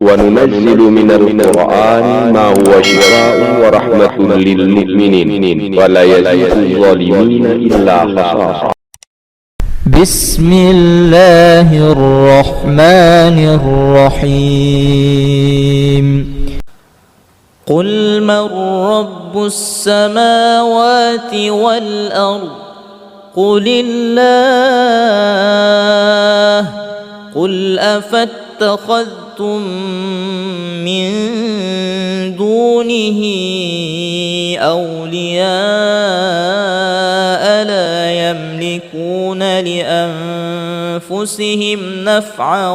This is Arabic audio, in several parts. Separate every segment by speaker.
Speaker 1: وننزل من القرآن ما هو شفاء ورحمة للمؤمنين ولا يزيد الظالمين إلا خسارا.
Speaker 2: بسم الله الرحمن الرحيم. قل من رب السماوات والأرض قل الله. قل أفاتخذتم من دونه أولياء لا يملكون لأنفسهم نفعا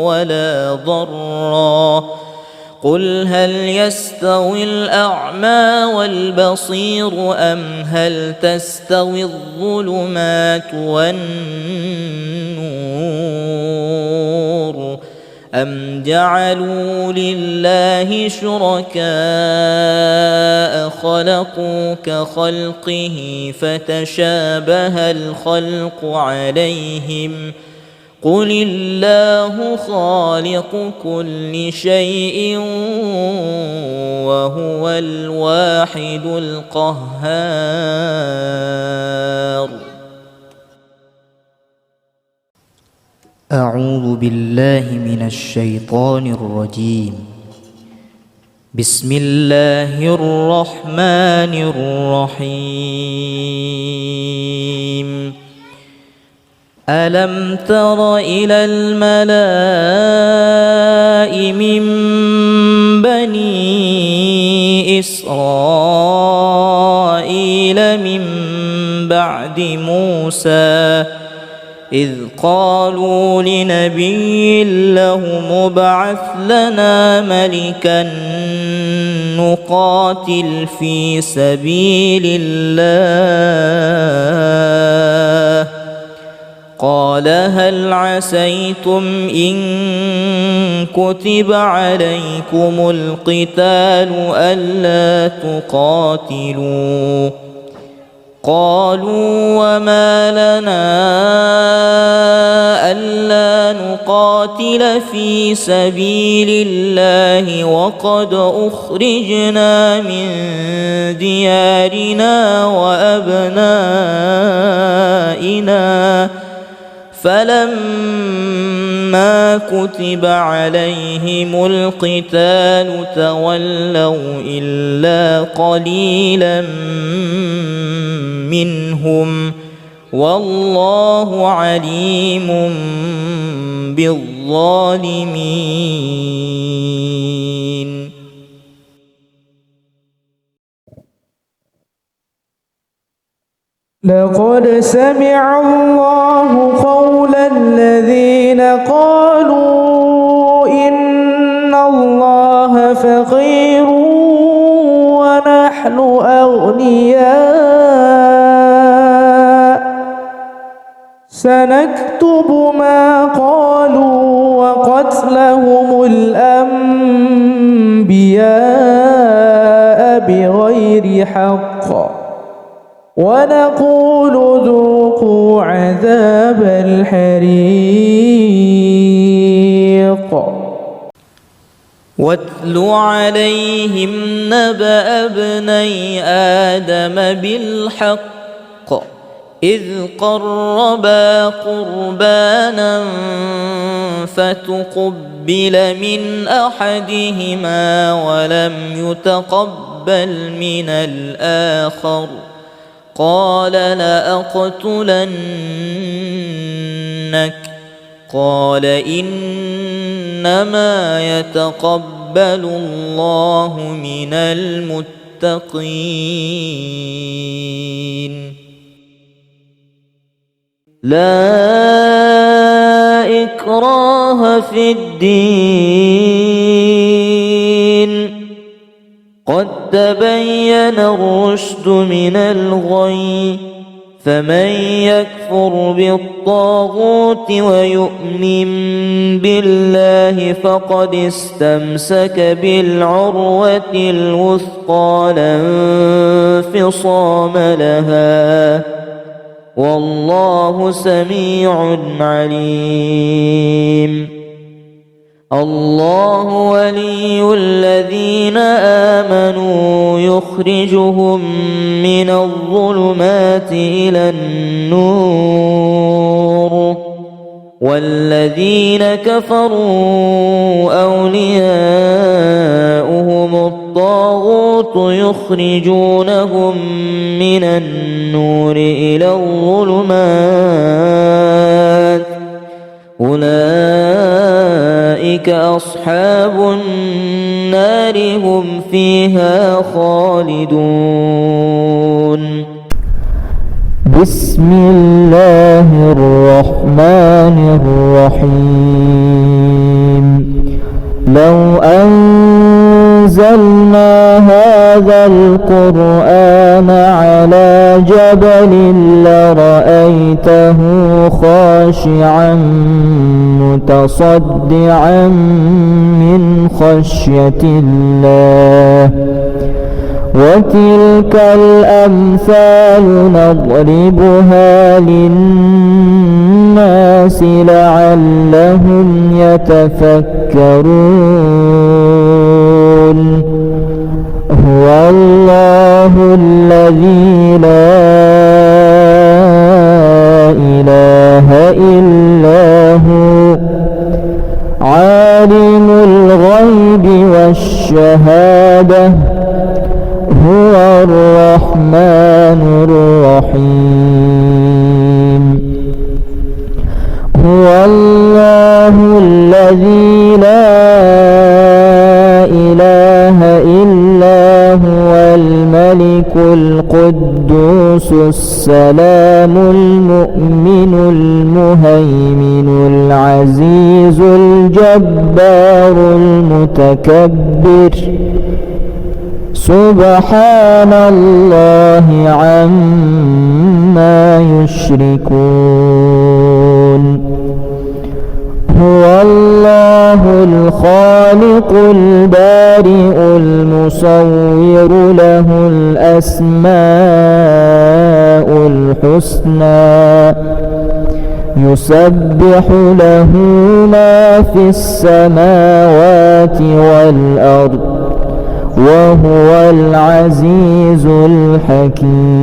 Speaker 2: ولا ضرا. قل هل يستوي الأعمى والبصير أم هل تستوي الظلمات والنور أم جعلوا لله شركاء خلقوا كخلقه فتشابه الخلق عليهم. قل الله خالق كل شيء وهو الواحد القهار. أعوذ بالله من الشيطان الرجيم. بسم الله الرحمن الرحيم. ألم تر إلى الملأ من بني إسرائيل من بعد موسى إذ قالوا لنبي له ابعث لنا ملكا نقاتل في سبيل الله. قال هل عسيتم إن كتب عليكم القتال ألا تقاتلوا؟ قالوا وما لنا ألا نقاتل في سبيل الله وقد أخرجنا من ديارنا وأبنائنا. فلما كتب عليهم القتال تولوا إلا قليلا منهم والله عليم بالظالمين.
Speaker 3: لقد سمع الله قول الذين قالوا إن الله فقير ونحن أغنياء سنكتب ما قالوا وقتلهم الأنبياء بغير حق ونقول ذوقوا عذاب الحريق. واتل عليهم نبأ ابني آدم بالحق إذ قربا قربانا فتقبل من أحدهما ولم يتقبل من الآخر قال لأقتلنك. قال إنما يتقبل الله من المتقين. لا إكراه في الدين قد تبين الرشد من الغي. فمن يكفر بالطاغوت ويؤمن بالله فقد استمسك بالعروة الوثقى لا انفصام لها والله سميع عليم. الله ولي الذين آمنوا يخرجهم من الظلمات إلى النور والذين كفروا أولياؤهم الطاغوت يخرجونهم من النور إلى الظلمات أولئك أصحاب النار هم فيها خالدون.
Speaker 4: بسم الله الرحمن الرحيم. لو أنزلنا هذا القرآن على جبل لرأيته خاشعا متصدعا من خشية الله وتلك الأمثال نضربها للناس لعلهم يتفكرون. هو الله الذي لا إله إلا هو عالم الغيب والشهادة هو الرحمن الرحيم. هو الله الذي لا إله إلا هو الملك القدوس السلام المؤمن المهيمن العزيز الجبار المتكبر سبحان الله عما يشركون. هو الله الخالق البارئ المصور له الأسماء الحسنى يسبح له ما في السماوات والأرض وهو العزيز الحكيم.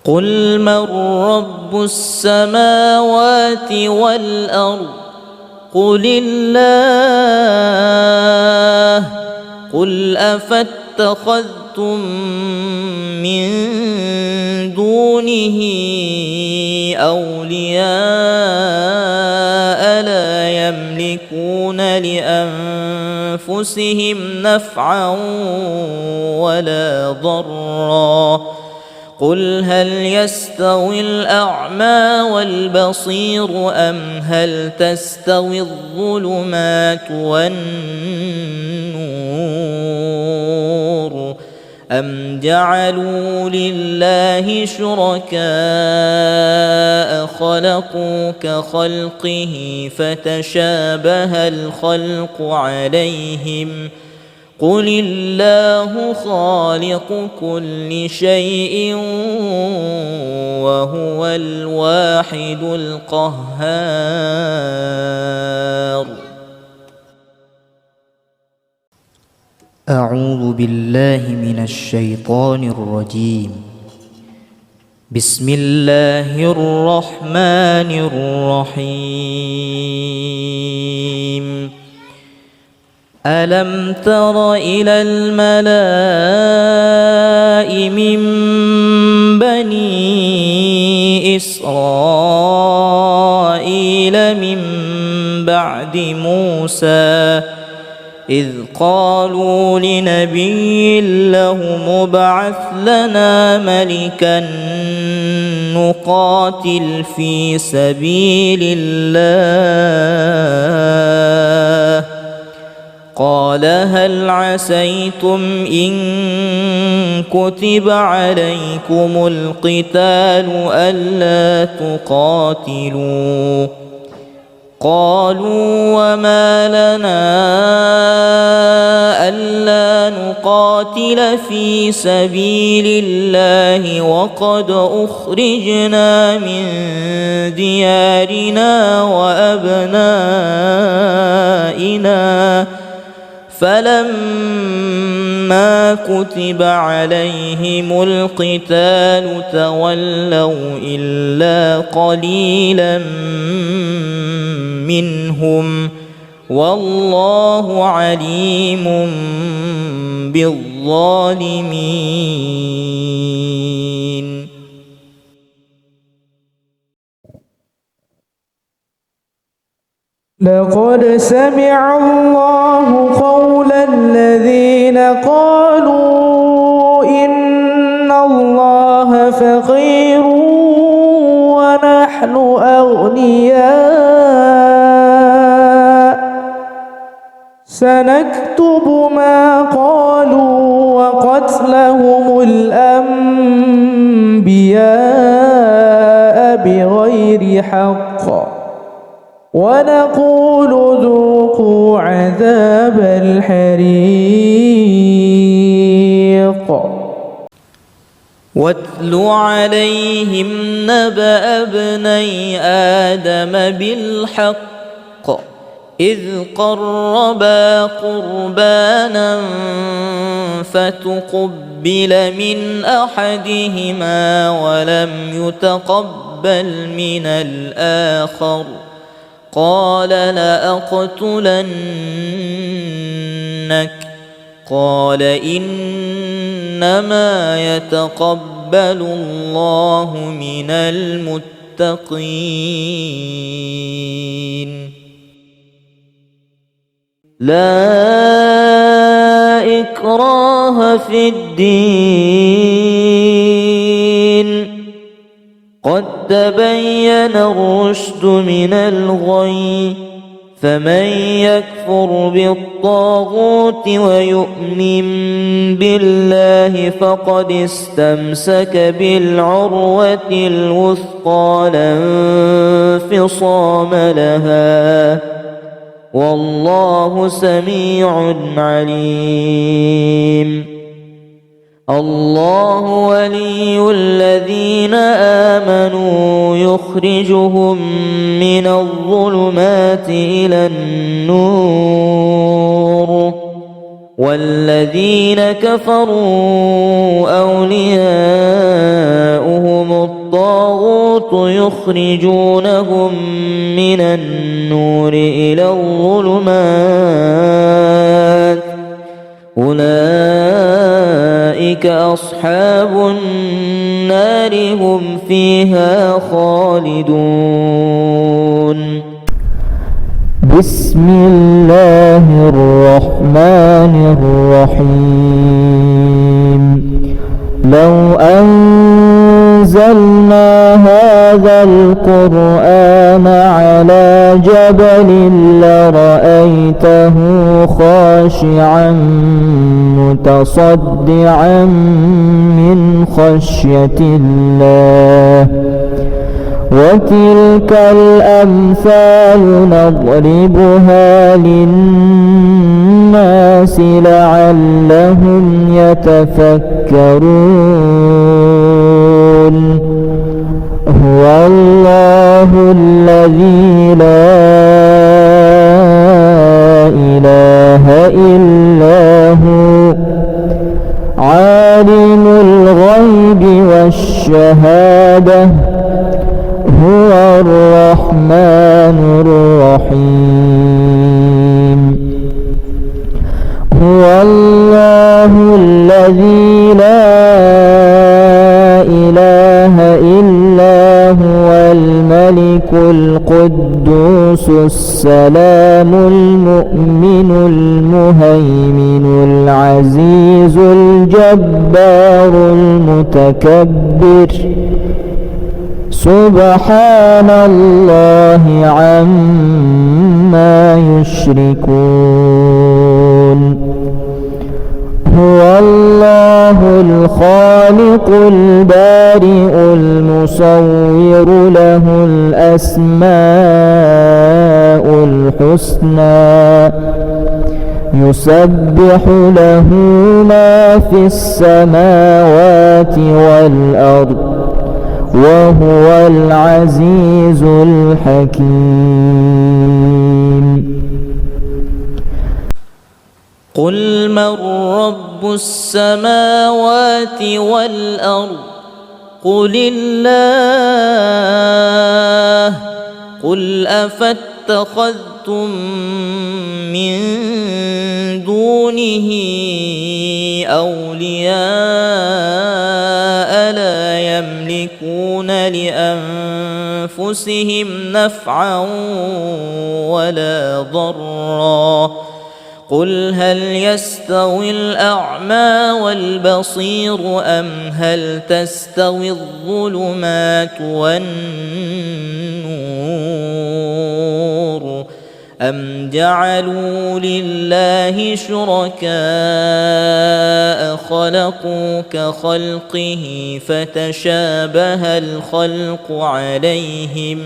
Speaker 2: قل من رب السماوات والأرض قل الله قل أفاتخذتم من دونه أولياء لا يملكون لأنفسهم نفعا ولا ضرا قل هل يستوي الأعمى والبصير أم هل تستوي الظلمات والنور أم جعلوا لله شركاء خلقوا كخلقه فتشابه الخلق عليهم قل الله خالق كل شيء وهو الواحد القهار.
Speaker 3: أعوذ بالله من الشيطان الرجيم. بسم الله الرحمن الرحيم. ألم تر إلى الملأ من بني إسرائيل من بعد موسى إذ قالوا لنبي له ابعث لنا ملكا نقاتل في سبيل الله قال هل عسيتم إن كتب عليكم القتال ألا تقاتلوا قالوا وما لنا ألا نقاتل
Speaker 2: نقاتل في سبيل الله وقد أخرجنا من ديارنا وأبنائنا فلما كتب عليهم القتال تولوا إلا قليلا منهم والله عليم بالظالمين.
Speaker 5: لقد سمع الله قول الذين قالوا إن الله فقير ونحن أغنياء سنكتب ما قالوا وقتلهم الأنبياء بغير حق ونقول ذوقوا عذاب الحريق.
Speaker 2: واتل عليهم نبأ ابني آدم بالحق إذ قربا قربانا فتقبل من أحدهما ولم يتقبل من الآخر قال لأقتلنك قال إنما يتقبل الله من المتقين. لا إكراه في الدين قد تبين الرشد من الغي فمن يكفر بالطاغوت ويؤمن بالله فقد استمسك بالعروة الوثقى لا انفصام لها والله سميع عليم. الله ولي الذين آمنوا يخرجهم من الظلمات إلى النور والذين كفروا أولياؤهم الطاغوت يخرجونهم من النور إلى الظلمات أولئك أصحاب النار هم فيها خالدون.
Speaker 4: بسم الله الرحمن الرحيم. لو أنزلنا هذا القرآن على جبل لرأيته خاشعا متصدعا من خشية الله وتلك الأمثال نضربها للناس لعلهم يتفكرون. هو الله الذي لا إله إلا هو عالم الغيب والشهادة هو الرحمن الرحيم. هو الله الذي لا إله إلا هو الملك القدوس السلام المؤمن المهيمن العزيز الجبار المتكبر سبحان الله عما يشركون. هو الله الخالق البارئ المصور له الأسماء الحسنى يسبح له ما في السماوات والأرض وهو العزيز الحكيم.
Speaker 3: قل من رب السماوات والأرض قل الله. قل أفاتخذتم من دونه أولياء لا يملكون لأنفسهم نفعا ولا ضرا. قل هل يستوي الأعمى والبصير أم هل تستوي الظلمات والنور أم جعلوا لله شركاء خلقوا كخلقه فتشابه الخلق عليهم.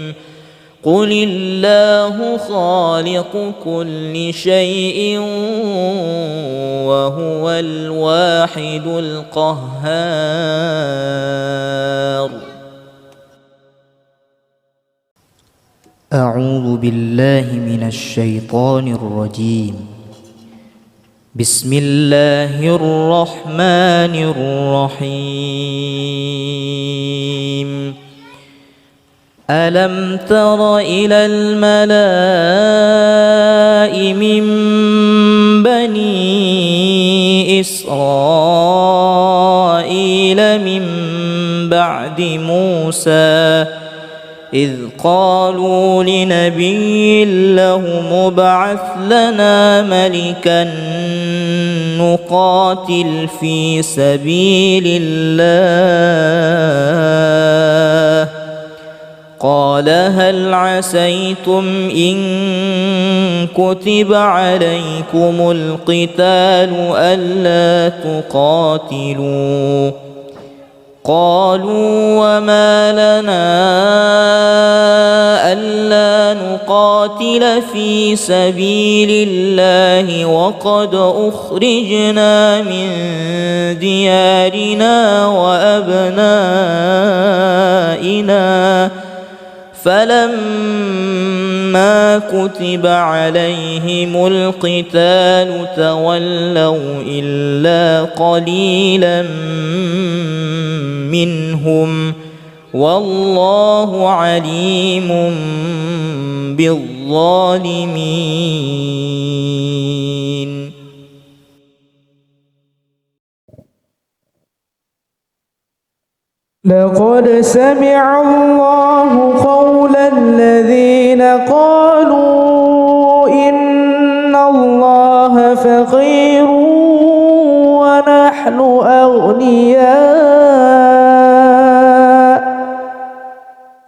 Speaker 3: قل الله خالق كل شيء وهو الواحد القهار. أعوذ بالله من الشيطان الرجيم. بسم الله الرحمن الرحيم. ألم تر إلى الملأ من بني إسرائيل من بعد موسى إذ قالوا لنبي له ابعث لنا ملكا نقاتل في سبيل الله قال هل عسيتم إن كتب عليكم القتال ألا تقاتلوا قالوا وما لنا ألا نقاتل في سبيل الله وقد أخرجنا من ديارنا وأبنائنا فلما كتب عليهم القتال تولوا إلا قليلا منهم والله عليم بالظالمين.
Speaker 5: لقد سمع الله قول الذين قالوا إن الله فقير ونحن أغنياء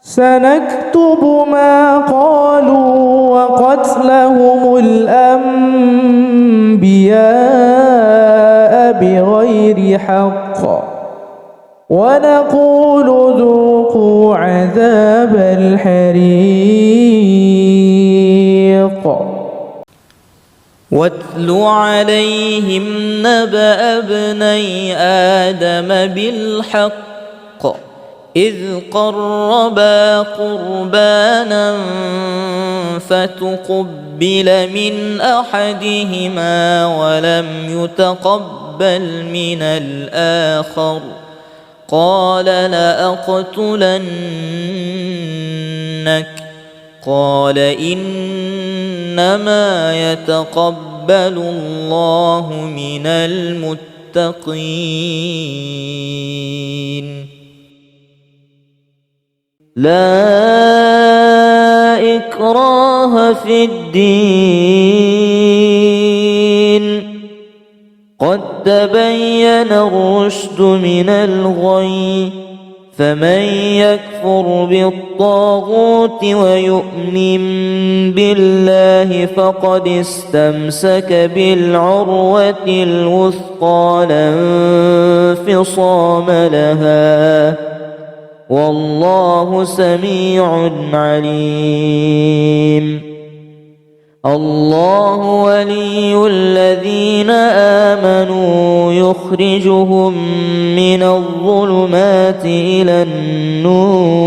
Speaker 5: سنكتب ما قالوا وقتلهم الأنبياء بغير حق ونقول ذوقوا عذاب الحريق.
Speaker 3: واتل عليهم نبأ ابني آدم بالحق إذ قربا قربانا فتقبل من أحدهما ولم يتقبل من الآخر قال لأقتلنك قال إنما يتقبل الله من المتقين. لا إكراه في الدين قد تبين الرشد من الغي فمن يكفر بالطاغوت ويؤمن بالله فقد استمسك بالعروة الوثقى لا انفصام لها والله سميع عليم. الله ولي الذين
Speaker 2: يخرجهم من الظلمات إلى النور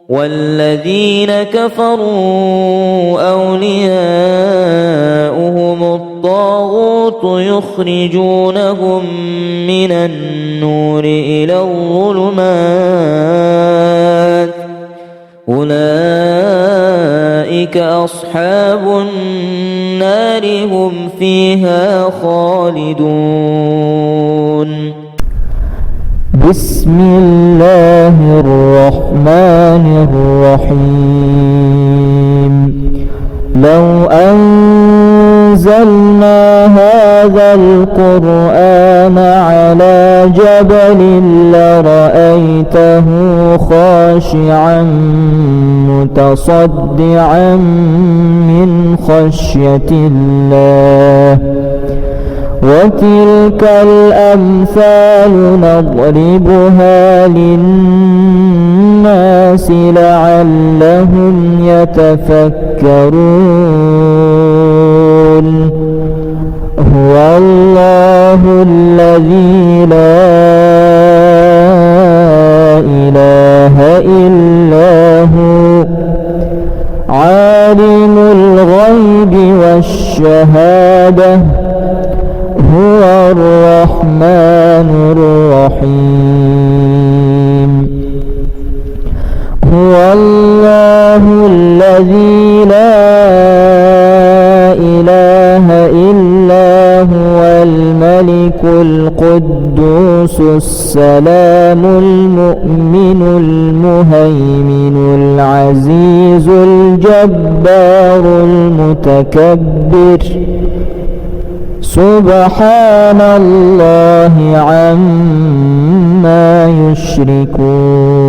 Speaker 2: والذين كفروا أولياؤهم الطاغوت يخرجونهم من النور إلى الظلمات أولئك أصحاب النار هم فيها خالدون.
Speaker 4: بسم الله الرحمن الرحيم. لو أنزلنا هذا القرآن على جبل لرأيته خاشعا متصدعا من خشية الله وتلك الأمثال نضربها للناس لعلهم يتفكرون. هو الله الذي لا إله إلا هو عالم الغيب والشهادة هو الرحمن الرحيم. هو الله الذي لا إله إلا هو الملك القدوس السلام المؤمن المهيمن العزيز الجبار المتكبر سبحان الله عما يشركون.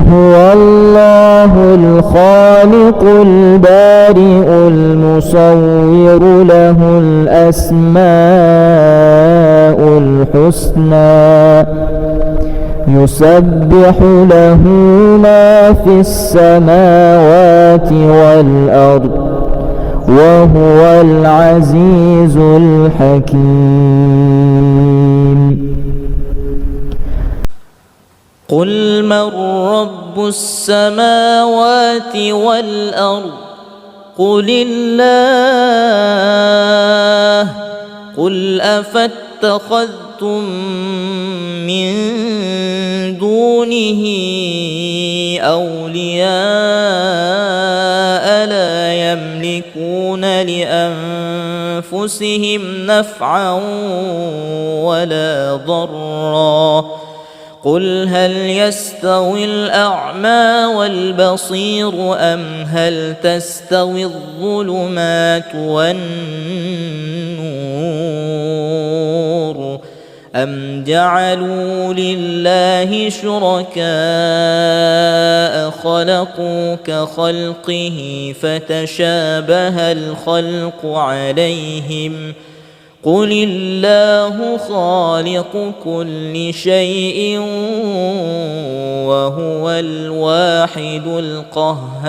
Speaker 4: هو الله الخالق البارئ المصور له الأسماء الحسنى يسبح له ما في السماوات والأرض وهو العزيز الحكيم.
Speaker 2: قل من رب السماوات والأرض قل الله قل أفاتخذتم من دونه أولياء لا يملكون لأنفسهم نفعا ولا ضرا قل هل يستوي الأعمى والبصير أم هل تستوي الظلمات والنور أم جعلوا لله شركاء خلقوا كخلقه فتشابه الخلق عليهم قل الله خالق كل شيء وهو الواحد القهار.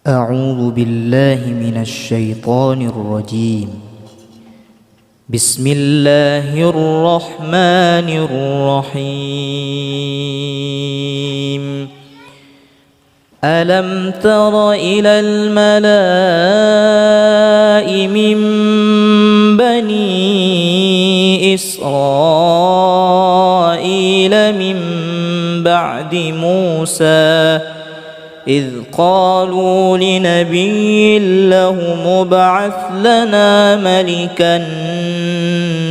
Speaker 2: أعوذ بالله من الشيطان الرجيم. بسم الله الرحمن الرحيم. ألم تر إلى الملأ من بني إسرائيل من بعد موسى إذ قالوا لنبي له ابعث لنا ملكا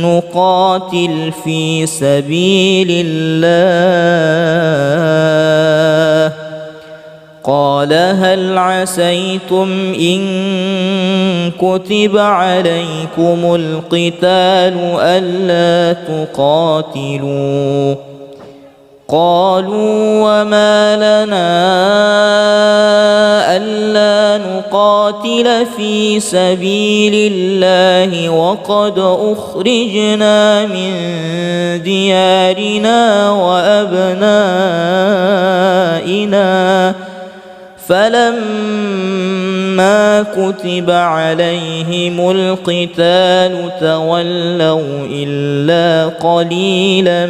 Speaker 2: نقاتل في سبيل الله قال هل عسيتم إن كتب عليكم القتال ألا تقاتلوا قالوا وما لنا ألا نقاتل في سبيل الله وقد أخرجنا من ديارنا وأبنائنا فلما كتب عليهم القتال تولوا إلا قليلا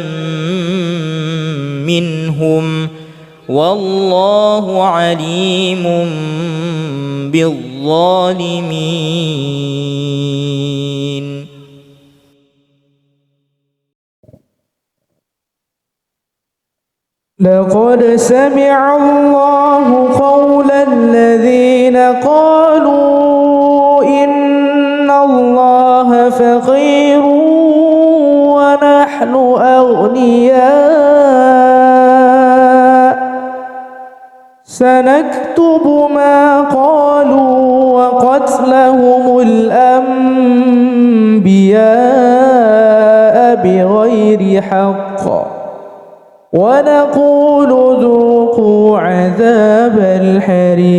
Speaker 2: منهم والله عليم بالظالمين.
Speaker 5: لقد سمع الله قول الذين قالوا إن الله فقير ونحن أغنياء سنكتب ما قالوا وقتلهم الأنبياء بغير حق ونقول ذوقوا عذاب الحريق.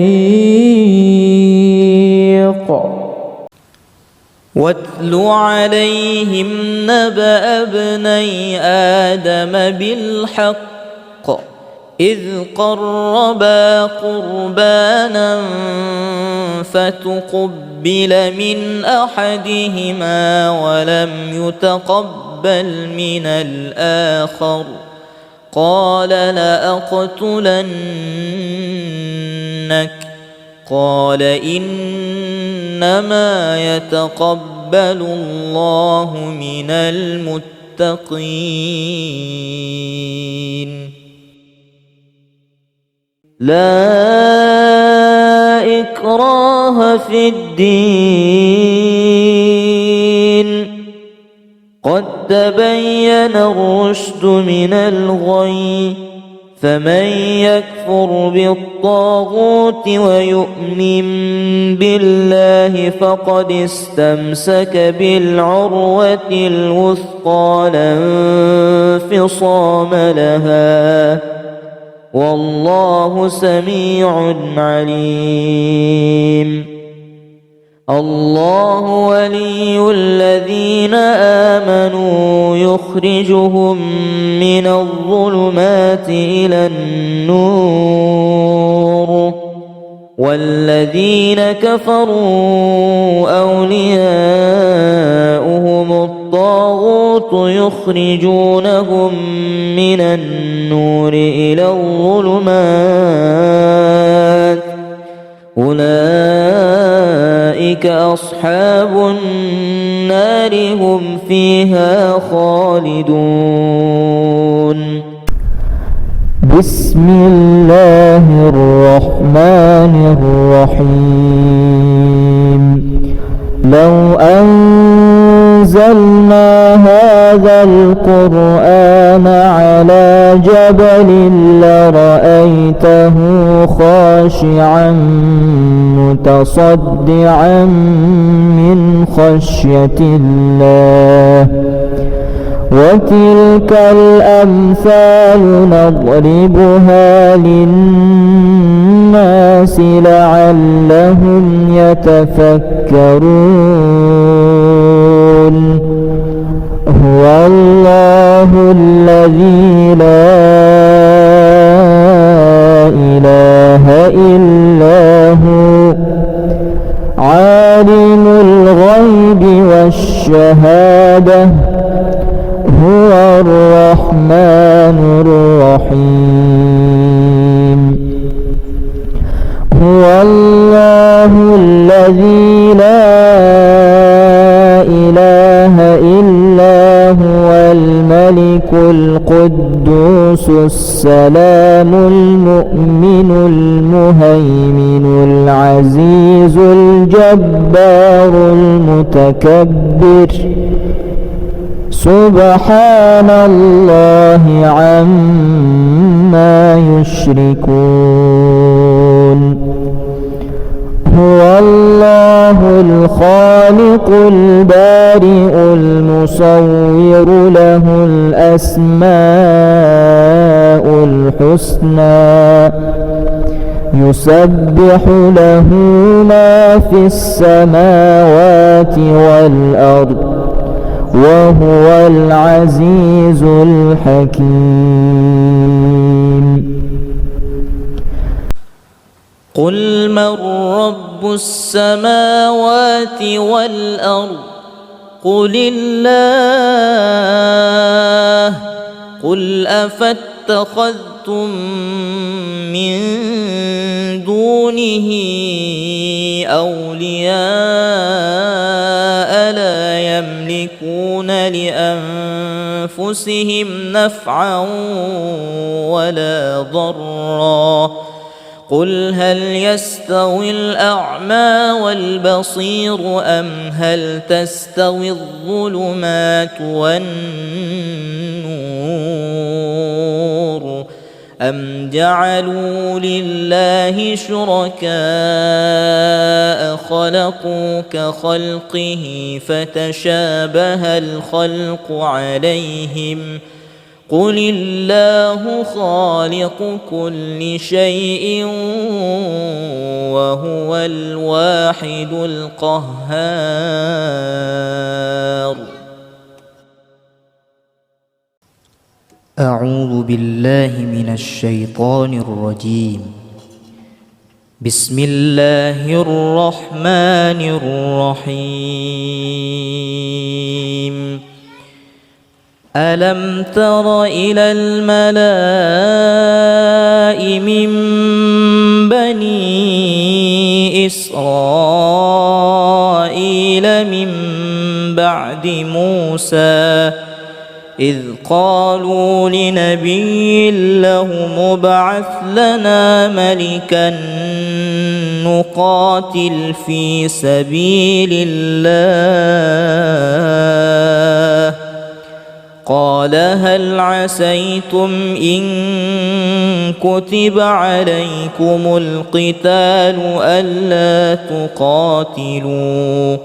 Speaker 2: واتل عليهم نبأ ابني آدم بالحق إذ قربا قربانا فتقبل من أحدهما ولم يتقبل من الآخر قال لأقتلنك قال إنما يتقبل الله من المتقين.
Speaker 3: لا إكراه في الدين قد تبين الرشد من الغي فمن يكفر بالطاغوت ويؤمن بالله فقد استمسك بالعروة الوثقى لا انفصام لها والله سميع عليم. الله ولي الذين آمنوا يخرجهم من الظلمات إلى النور والذين كفروا أولياؤهم الطاغوت يخرجونهم من النور إلى الظلمات أولئك أصحاب النار هم فيها خالدون.
Speaker 4: بسم الله الرحمن الرحيم. لو أنزلنا هذا القرآن على جبل لرأيته خاشعا متصدعا من خشية الله وتلك الأمثال نضربها للناس لعلهم يتفكرون. هو الله الذي لا إله إلا هو عالم الغيب والشهادة هو الرحمن الرحيم. هو الله الذي لا إله إلا هو الملك القدوس السلام المؤمن المهيمن العزيز الجبار المتكبر سبحان الله عما يشركون. هو الله الخالق البارئ المصور له الأسماء الحسنى يسبح له ما في السماوات والأرض وهو العزيز الحكيم.
Speaker 2: من رب السماوات والأرض قل الله قل أفاتخذتم من دونه أولياء لا يملكون لأنفسهم نفعا ولا ضرا قل هل يستوي الأعمى والبصير أم هل تستوي الظلمات والنور أم جعلوا لله شركاء خلقوا كخلقه فتشابه الخلق عليهم قل الله خالق كل شيء وهو الواحد القهار.
Speaker 6: أعوذ بالله من الشيطان الرجيم. بسم الله الرحمن الرحيم. ألم تر إلى الملأ من بني إسرائيل من بعد موسى إذ قالوا لنبي له ابعث لنا ملكا نقاتل في سبيل الله قال هل عسيتم إن كتب عليكم القتال ألا تقاتلوا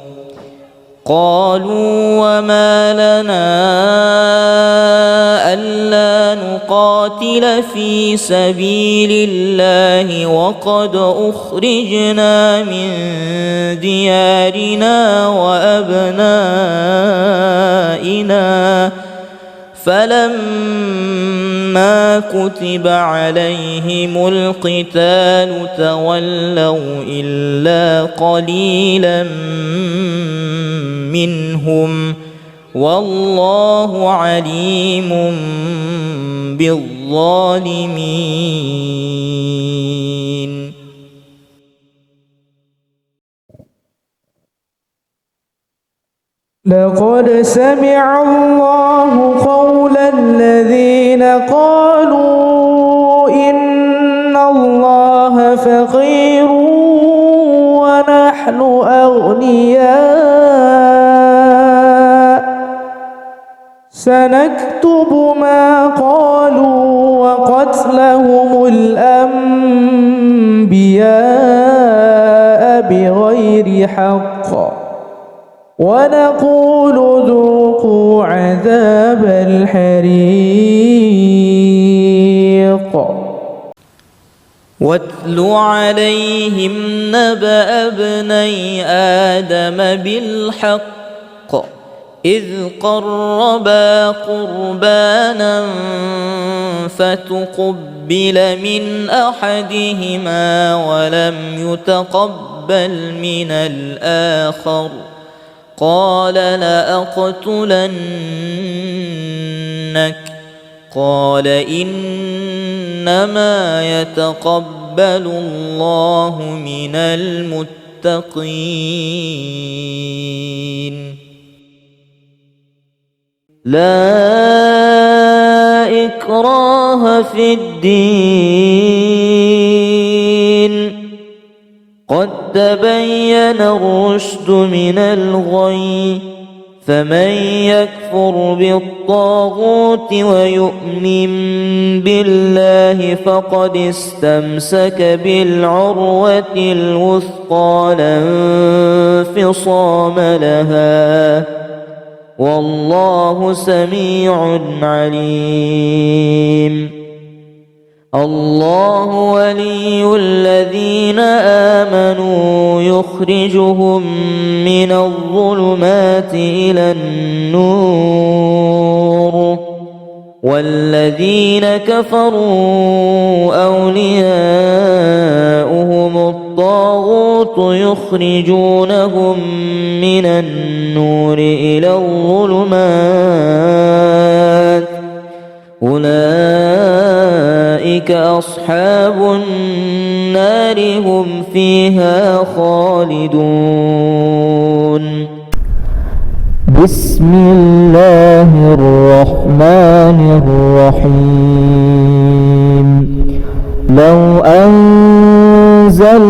Speaker 6: قالوا وما لنا ألا نقاتل في سبيل الله وقد أخرجنا من ديارنا وأبنائنا فلما كتب عليهم القتال تولوا إلا قليلا منهم والله عليم بالظالمين.
Speaker 5: لقد سمع الله قول الذين قالوا إن الله فقير ونحن أغنياء سنكتب ما قالوا وقتلهم الأنبياء بغير حق ونقول ذوقوا عذاب الحريق.
Speaker 2: واتل عليهم نبأ ابني آدم بالحق إذ قربا قربانا فتقبل من أحدهما ولم يتقبل من الآخر قال لأقتلنك قال إنما يتقبل الله من المتقين. لا إكراه في الدين قد تبين الرشد من الغي فمن يكفر بالطاغوت ويؤمن بالله فقد استمسك بالعروة الوثقى لا انفصام لها والله سميع عليم. الله ولي الذين آمنوا يخرجهم من الظلمات إلى النور والذين كفروا أولياؤهم الطاغوت
Speaker 3: الطاغوت يخرجونهم من النور إلى الظلمات أولئك أصحاب النار هم فيها خالدون.
Speaker 4: بسم الله الرحمن الرحيم. لو أنزلنا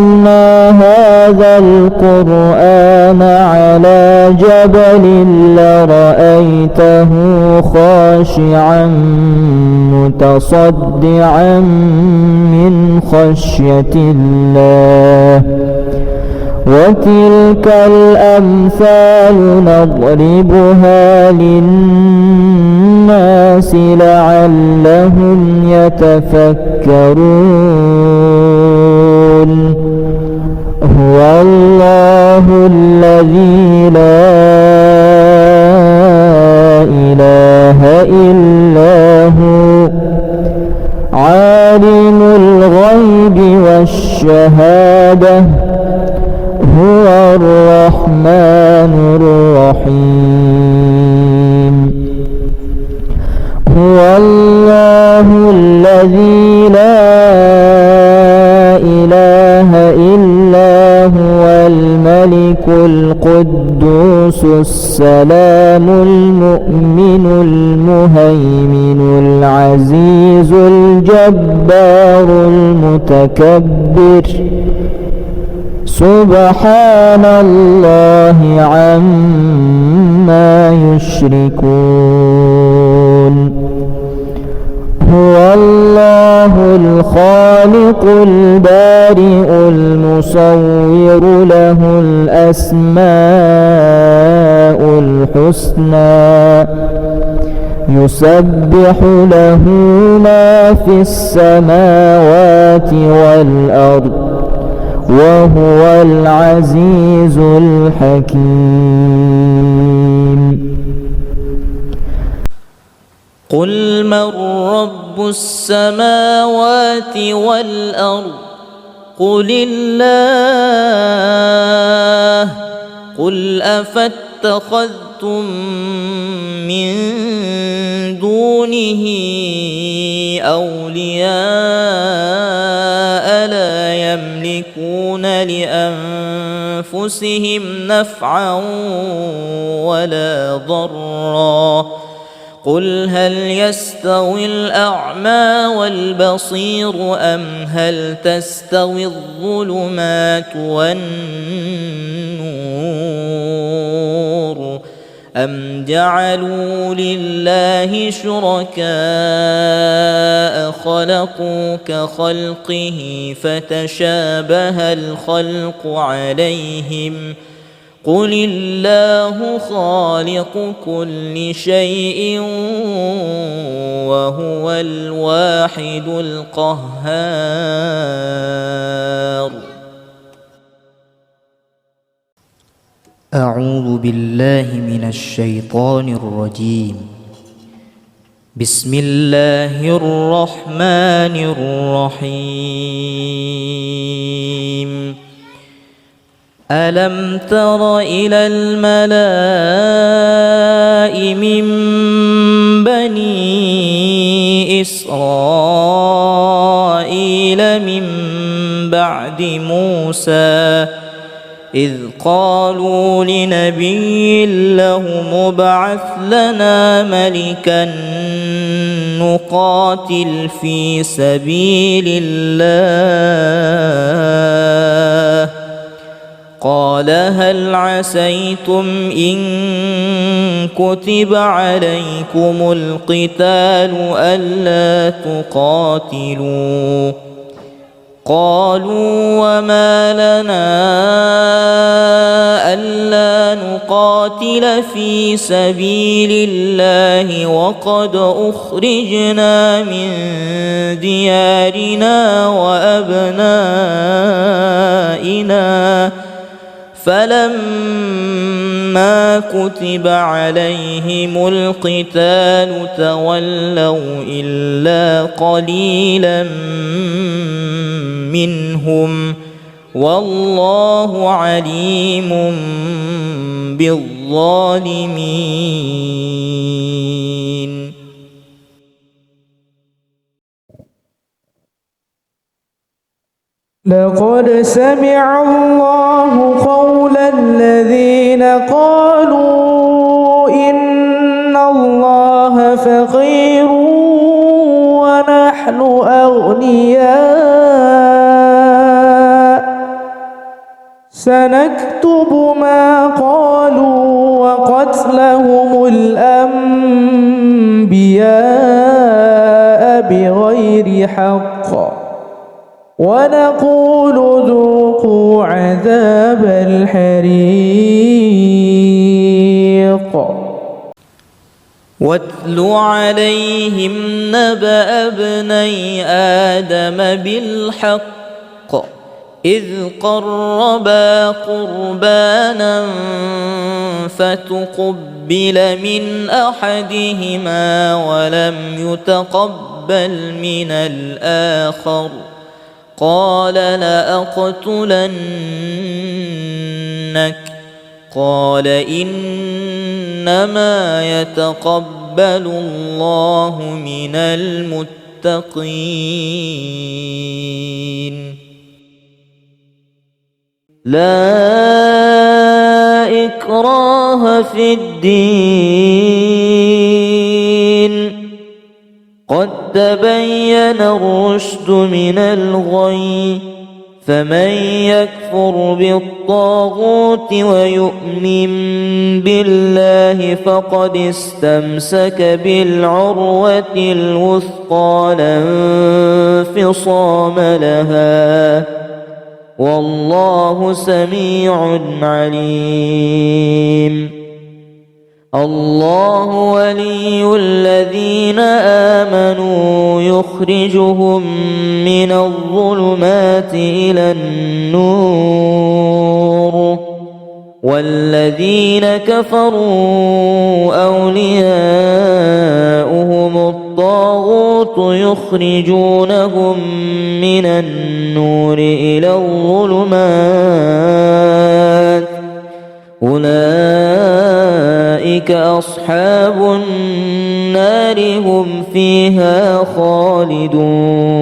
Speaker 4: هذا القرآن على جبل لرأيته خاشعا متصدعا من خشية الله وتلك الأمثال نضربها للناس لعلهم يتفكرون. هو الله الذي لا إله إلا هو عالم الغيب والشهادة هو الرحمن الرحيم. هو الله الذي لا إله إلا هو الملك القدوس السلام المؤمن المهيمن العزيز الجبار المتكبر سبحان الله عما يشركون. هو الله الخالق البارئ المصور له الأسماء الحسنى يسبح له ما في السماوات والأرض وهو العزيز الحكيم.
Speaker 6: قل من رب السماوات والأرض قل الله قل أفاتخذتم من دونه أولياء لا يملكون لأنفسهم نفعا ولا ضرا قل هل يستوي الأعمى والبصير أم هل تستوي الظلمات والنور أم جعلوا لله شركاء خلقوا كخلقه فتشابه الخلق عليهم قل الله خالق كل شيء وهو الواحد القهار.
Speaker 2: أعوذ بالله من الشيطان الرجيم. بسم الله الرحمن الرحيم. ألم تر إلى الملأ من بني إسرائيل من بعد موسى إذ قالوا لنبي له ابعث لنا ملكا نقاتل في سبيل الله قال هل عسيتم إن كتب عليكم القتال ألا تقاتلوا قالوا وما لنا ألا نقاتل في سبيل الله وقد أخرجنا من ديارنا وأبنائنا فلما كتب عليهم القتال تولوا إلا قليلا منهم
Speaker 6: والله عليم بالظالمين.
Speaker 5: لقد سمع الله قول الذين قالوا إن الله فقير ونحن أغنياء سنكتب ما قالوا وقتلهم الأنبياء بغير حق ونقول ذوقوا عذاب الحريق.
Speaker 6: واتل عليهم نبأ ابني آدم بالحق إذ قربا قربانا فتقبل من أحدهما ولم يتقبل من الآخر قال لأقتلنك قال إنما يتقبل الله من المتقين.
Speaker 3: لا إكراه في الدين قد تبين الرشد من الغي فمن يكفر بالطاغوت ويؤمن بالله فقد استمسك بالعروة الوثقى لا انفصام لها والله سميع عليم. الله ولي الذين آمنوا يخرجهم من الظلمات إلى النور والذين كفروا أولياؤهم الطاغوت يخرجونهم من النور إلى الظلمات أولئك أصحاب النار هم فيها خالدون.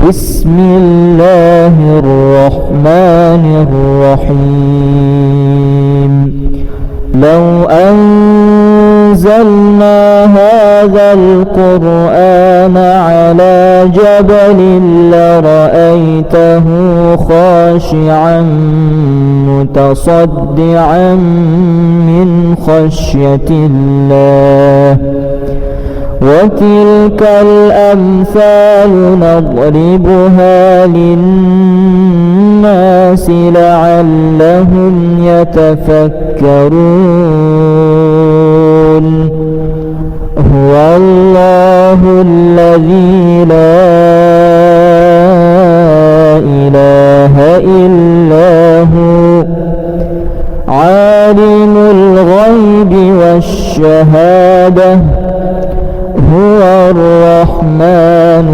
Speaker 4: بسم الله الرحمن الرحيم. لو أنزلنا هذا القرآن على جبل لرأيته خاشعا متصدعا من خشية الله وتلك الأمثال نضربها للناس لعلهم يتفكرون. هو الله الذي لا إله إلا هو عالم الغيب والشهادة هو الرحمن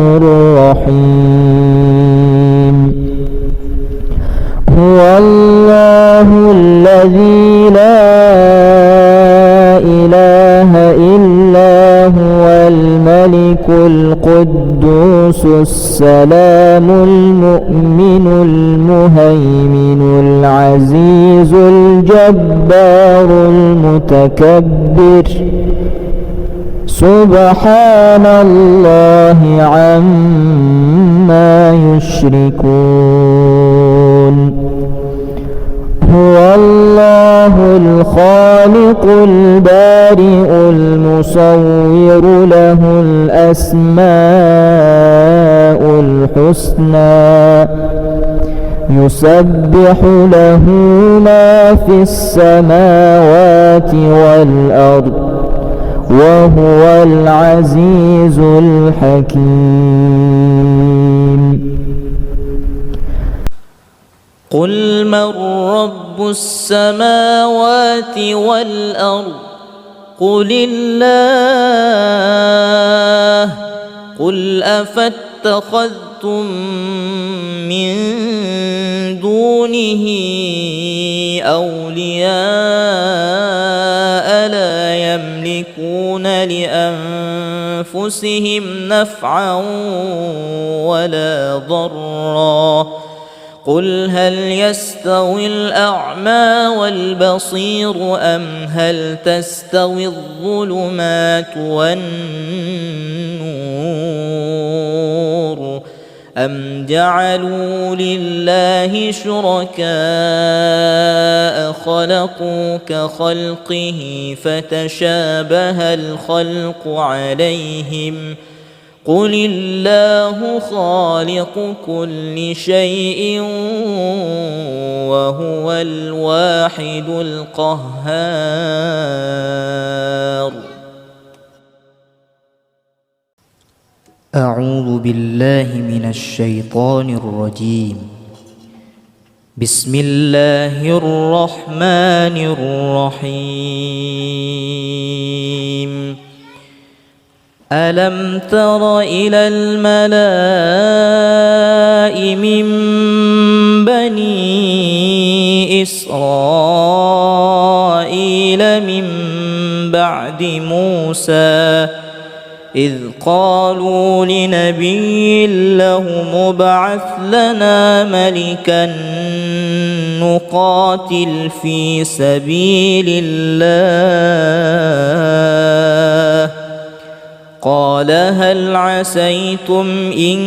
Speaker 4: الرحيم. هو الله الذي لا إله إلا هو الملك القدوس السلام المؤمن المهيمن العزيز الجبار المتكبر سبحان الله عما يشركون. هو الله الخالق البارئ المصور له الأسماء الحسنى يسبح له ما في السماوات والأرض وهو العزيز الحكيم.
Speaker 6: قل من رب السماوات والأرض قل الله قل أفاتخذتم اتخذتم من دونه أولياء لا يملكون لأنفسهم نفعا ولا ضرا قل هل يستوي الأعمى والبصير أم هل تستوي الظلمات والنور أم جعلوا لله شركاء خلقوا كخلقه فتشابه الخلق عليهم قل الله خالق كل شيء وهو الواحد القهار.
Speaker 2: أعوذ بالله من الشيطان الرجيم. بسم الله الرحمن الرحيم. ألم تر إلى الملأ من بني إسرائيل من بعد موسى إذ قالوا لنبي له ابعث لنا ملكا نقاتل في سبيل الله قال هل عسيتم إن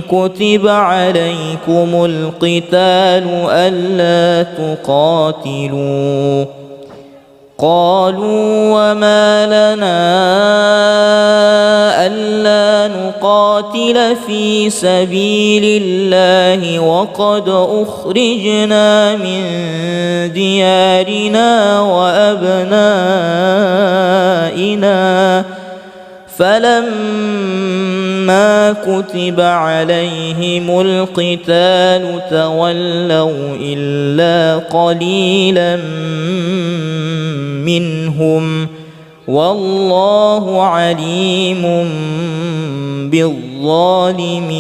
Speaker 2: كتب عليكم القتال ألا تقاتلوا قالوا وما لنا ألا نقاتل في سبيل الله وقد أخرجنا من ديارنا وأبنائنا فلما كتب عليهم القتال تولوا إلا قليلا منهم والله عليم بالظالمين.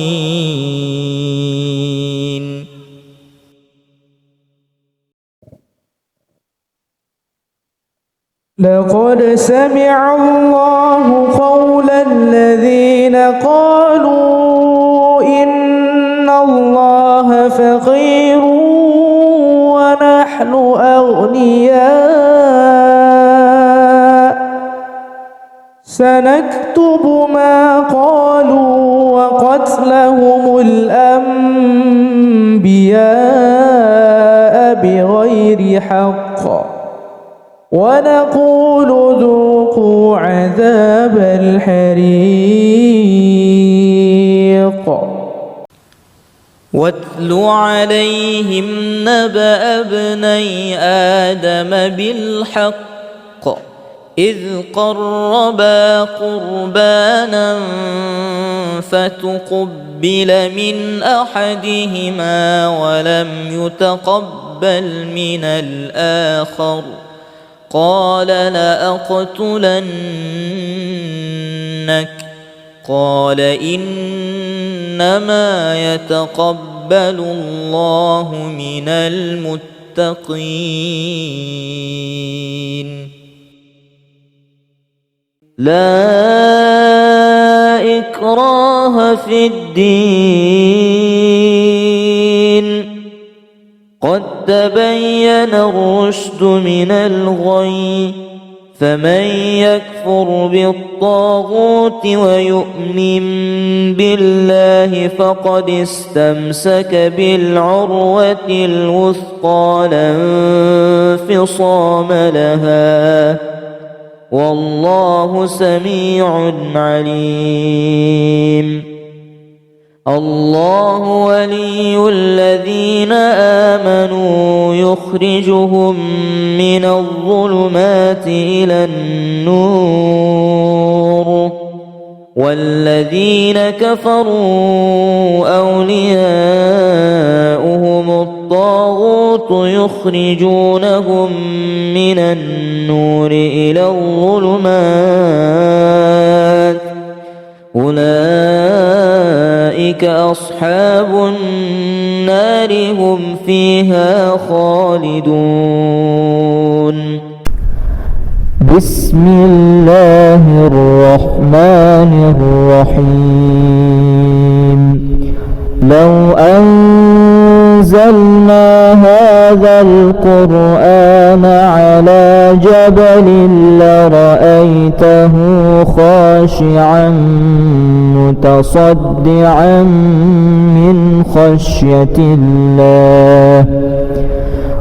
Speaker 5: لقد سمع الله قول الذين قالوا إن الله فقير ونحن أغنياء سنكتب ما قالوا وقتلهم الأنبياء بغير حق ونقول ذوقوا عذاب الحريق.
Speaker 6: واتل عليهم نبأ ابني آدم بالحق إذ قربا قربانا فتقبل من أحدهما ولم يتقبل من الآخر قال لأقتلنك قال إنما يتقبل الله من المتقين.
Speaker 3: لا إكراه في الدين قد تبين الرشد من الغي فمن يكفر بالطاغوت ويؤمن بالله فقد استمسك بالعروة الوثقى لا انفصام لها والله سميع عليم. الله ولي الذين آمنوا يخرجهم من الظلمات إلى النور والذين كفروا أولياؤهم الطاغوت يخرجونهم من النور إلى الظلمات أولئك أولئك أصحاب النار هم فيها خالدون.
Speaker 4: بسم الله الرحمن الرحيم. لو أنزلنا هذا القرآن على جبل لرأيته خاشعا متصدعا من خشية الله.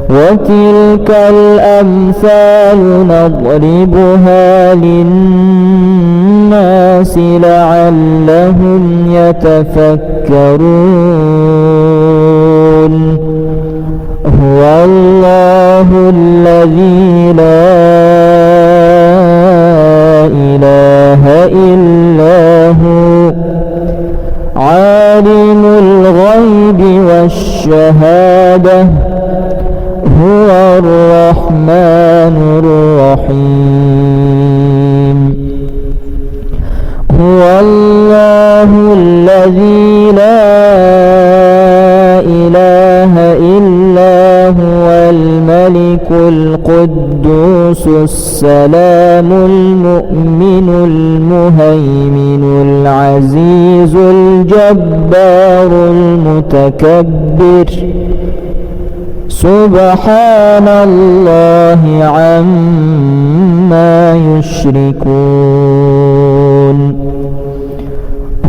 Speaker 4: وتلك الأمثال نضربها للناس لعلهم يتفكرون. هو الله الذي لا إله إلا هو عالم الغيب والشهادة هو الرحمن الرحيم. هو الله الذي لا إله إلا هو الملك القدوس السلام المؤمن المهيمن العزيز الجبار المتكبر. سبحان الله عما يشركون.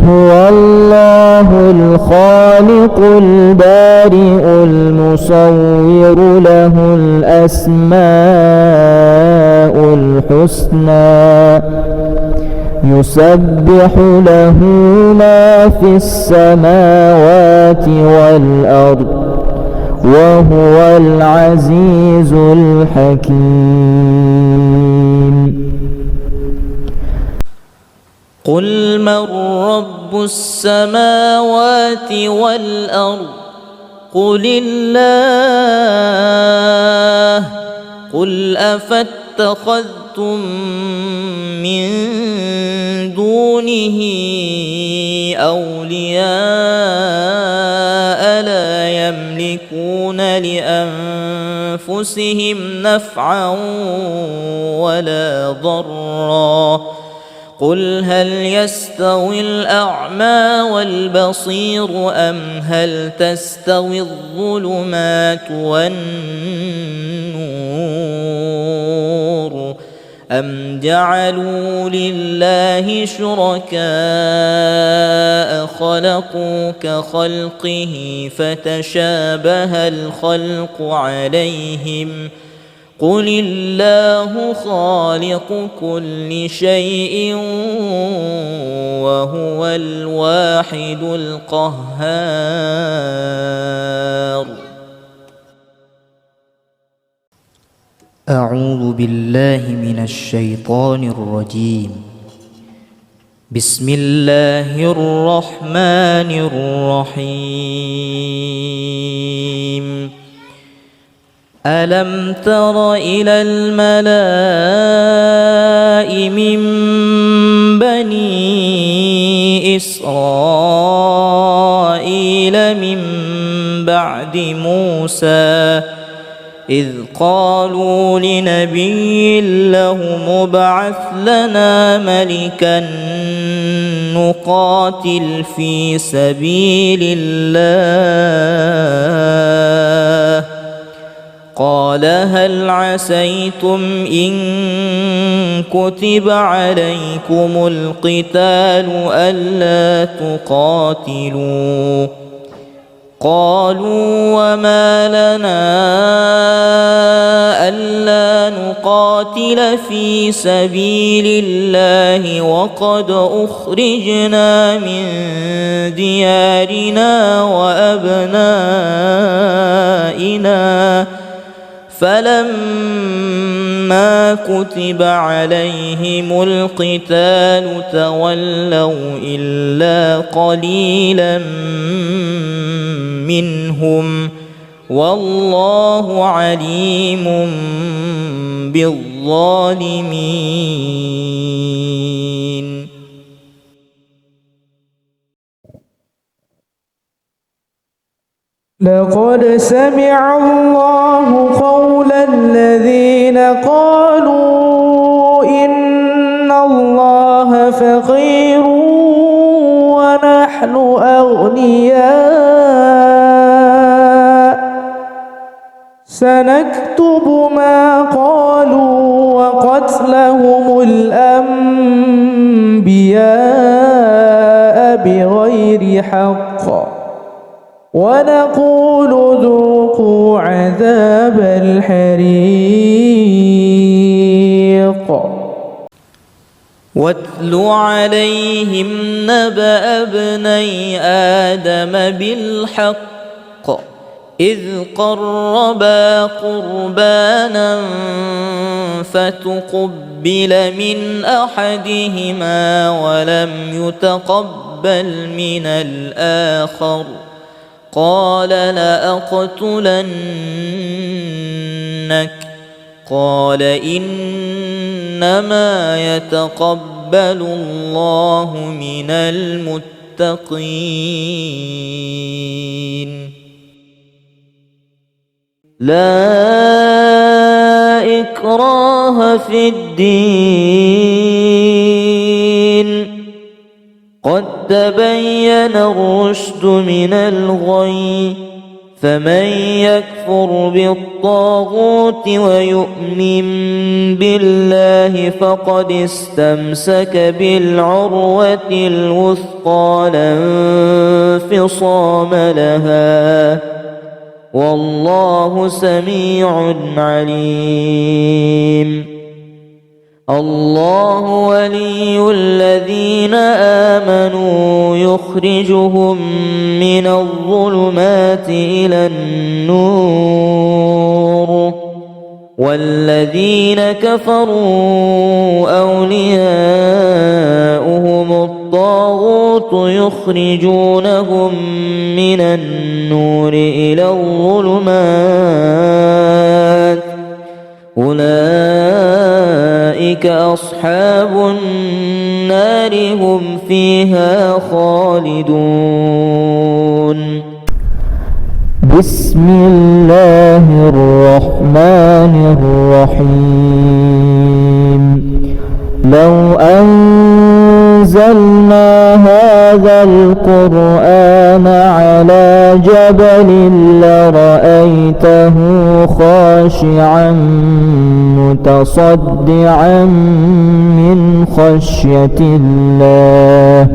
Speaker 4: هو الله الخالق البارئ المصور له الأسماء الحسنى يسبح له ما في السماوات والأرض وهو العزيز الحكيم.
Speaker 6: قل من رب السماوات والأرض قل الله. قل أفاتخذتم من دونه أولياء لا يملكون لأنفسهم نفعا ولا ضرا. قل هل يستوي الأعمى والبصير أم هل تستوي الظلمات والنور أم جعلوا لله شركاء خلقوا كخلقه فتشابه الخلق عليهم. قل الله خالق كل شيء وهو الواحد القهار.
Speaker 2: أعوذ بالله من الشيطان الرجيم. بسم الله الرحمن الرحيم. ألم تر إلى الملأ من بني إسرائيل من بعد موسى إذ قالوا لنبي له ابعث لنا ملكا نقاتل في سبيل الله. قال هل عسيتم إن كتب عليكم القتال ألا تقاتلوا؟ قالوا وما لنا ألا نقاتل في سبيل الله وقد أخرجنا من ديارنا وأبنائنا. فلما كتب عليهم القتال تولوا إلا قليلا منهم والله عليم بالظالمين.
Speaker 5: لقد سمع الله قول الذين قالوا إن الله فقير ونحن أغنياء سنكتب ما قالوا وقتلهم الأنبياء بغير حق ونقول ذوقوا عذاب الحريق.
Speaker 6: واتل عليهم نبأ ابني آدم بالحق إذ قربا قربانا فتقبل من أحدهما ولم يتقبل من الآخر قال لأقتلنك قال إنما يتقبل الله من المتقين.
Speaker 3: لا إكراه في الدين قد تبين الرشد من الغي فمن يكفر بالطاغوت ويؤمن بالله فقد استمسك بالعروة الوثقى لا انفصام لها والله سميع عليم. الله ولي الذين آمنوا يخرجهم من الظلمات إلى النور والذين كفروا أولياؤهم الطاغوت يخرجونهم من النور إلى الظلمات أولئك أصحاب النار هم فيها خالدون.
Speaker 4: بسم الله الرحمن الرحيم. لو أنزلنا هذا القرآن على جبل لرأيته خاشعا متصدعا من خشية الله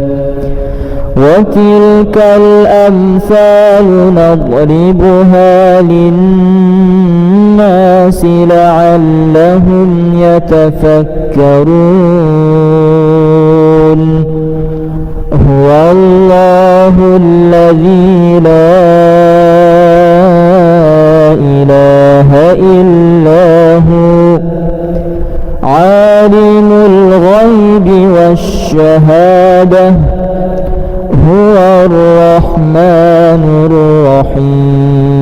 Speaker 4: وتلك الأمثال نضربها للناس لعلهم يتفكرون. هو الله الذي لا إله إلا هو عالم الغيب والشهادة هو الرحمن الرحيم.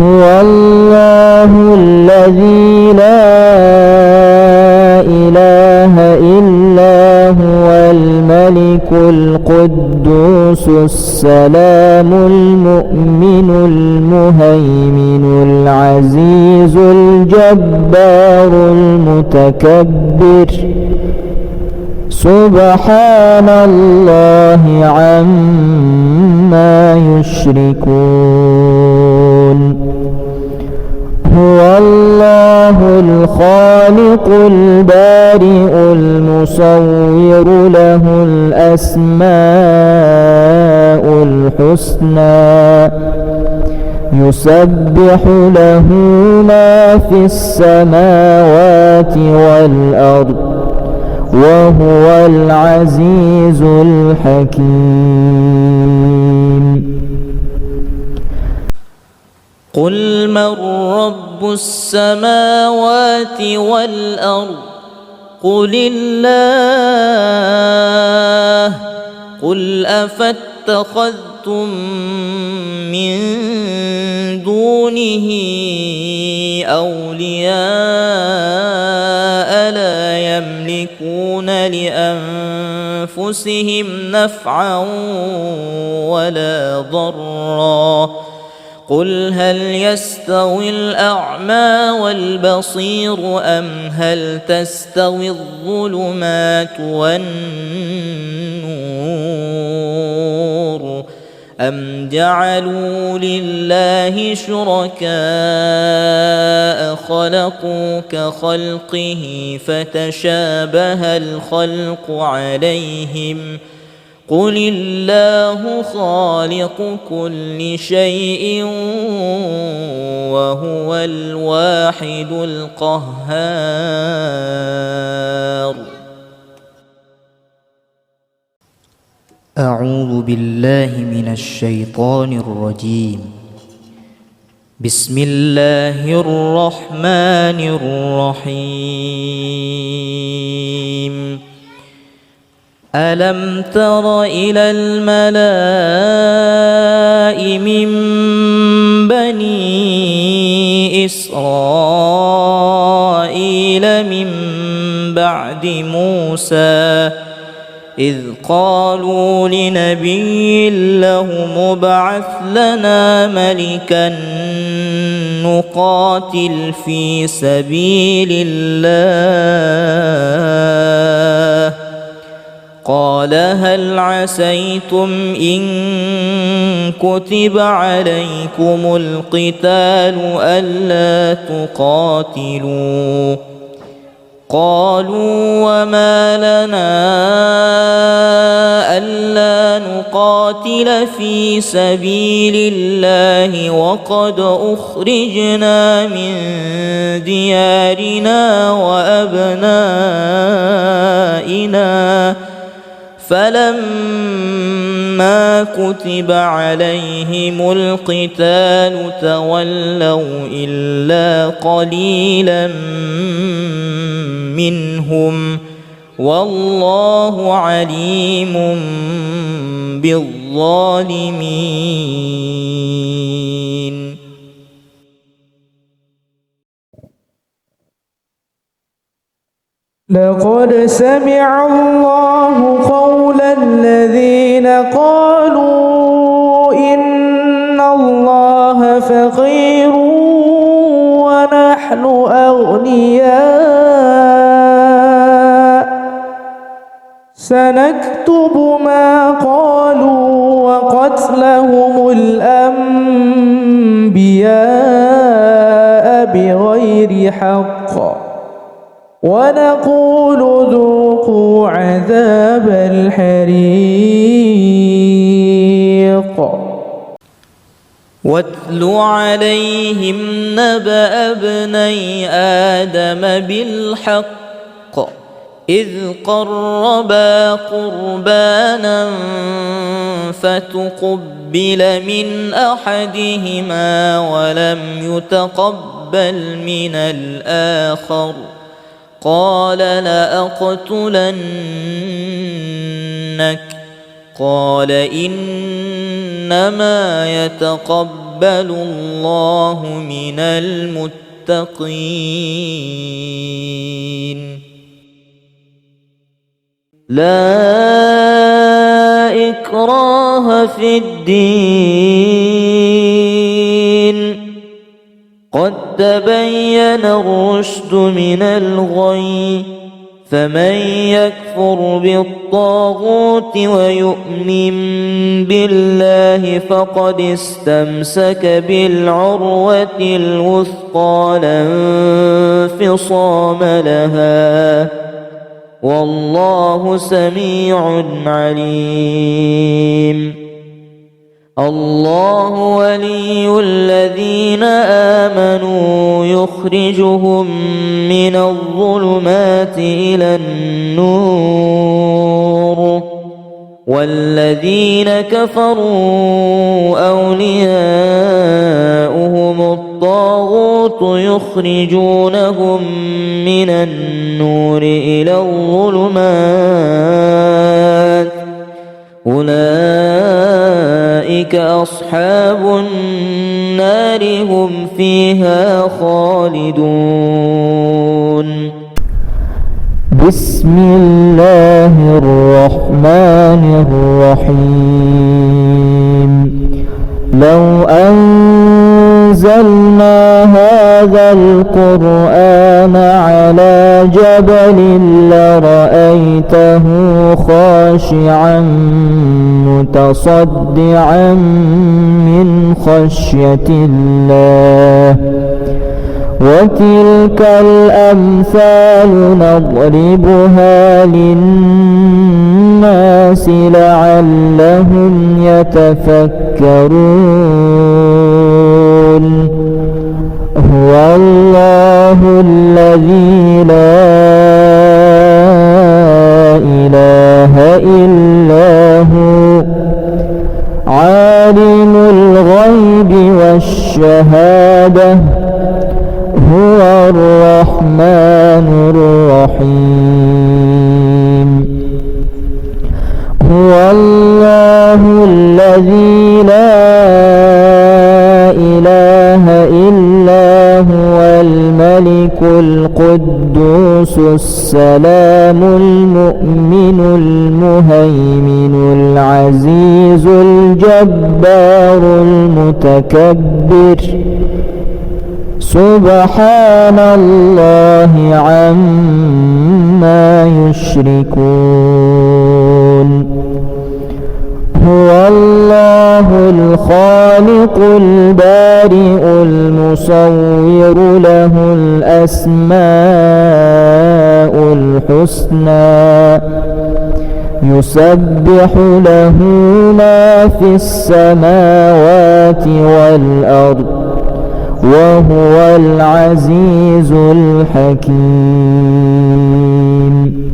Speaker 4: هو الله الذي لا إله إلا هو الملك القدوس السلام المؤمن المهيمن العزيز الجبار المتكبر سبحان الله عما يشركون. هو الله الخالق البارئ المصور له الأسماء الحسنى يسبح له ما في السماوات والأرض وهو العزيز الحكيم.
Speaker 6: قل من رب السماوات والأرض قل الله قل أفاتخذتم من دونه أولياء لا يملكون أنفسهم نفعا ولا ضرا قل هل يستوي الأعمى والبصير أم هل تستوي الظلمات والنور أم جعلوا لله شركاء خلقوا كخلقه فتشابه الخلق عليهم قل الله خالق كل شيء وهو الواحد القهار.
Speaker 2: أعوذ بالله من الشيطان الرجيم. بسم الله الرحمن الرحيم. ألم تر إلى الملأ من بني إسرائيل من بعد موسى إذ قالوا لنبي له ابعث لنا ملكا نقاتل في سبيل الله قال هل عسيتم إن كتب عليكم القتال ألا تقاتلوا قالوا وما لنا ألا نقاتل في سبيل الله وقد أخرجنا من ديارنا وأبنائنا فلما كتب عليهم القتال تولوا إلا قليلا منهم والله عليم بالظالمين.
Speaker 5: لقد سمع الله قول الذين قالوا إن الله فقير ونحن أغنياء سنكتب ما قالوا وقتلهم الأنبياء بغير حق ونقول ذوقوا عذاب الحريق.
Speaker 6: واتل عليهم نبأ ابني آدم بالحق إذ قربا قربانا فتقبل من أحدهما ولم يتقبل من الآخر قال لأقتلنك قال إنما يتقبل الله من المتقين.
Speaker 3: لا إكراه في الدين قد تبين الرشد من الغي فمن يكفر بالطاغوت ويؤمن بالله فقد استمسك بالعروة الوثقى لا انفصام لها والله سميع عليم. الله ولي الذين آمنوا يخرجهم من الظلمات إلى النور والذين كفروا أولياؤهم الطاغوت يخرجونهم من النور إلى الظلمات أولئك أصحاب النار هم فيها خالدون.
Speaker 4: بسم الله الرحمن الرحيم لو أنزلنا هذا القرآن على جبل لرأيته خاشعا متصدعا من خشية الله وتلك الأمثال نضربها للناس لعلهم يتفكرون هو الله الذي لا إله إلا هو عالم الغيب والشهادة هو الرحمن الرحيم هو الله الذي لا إله إلا هو الملك القدوس السلام المؤمن المهيمن العزيز الجبار المتكبر سبحان الله عما يشركون هو الله الخالق البارئ المصور له الأسماء الحسنى يسبح له ما في السماوات والأرض وهو العزيز الحكيم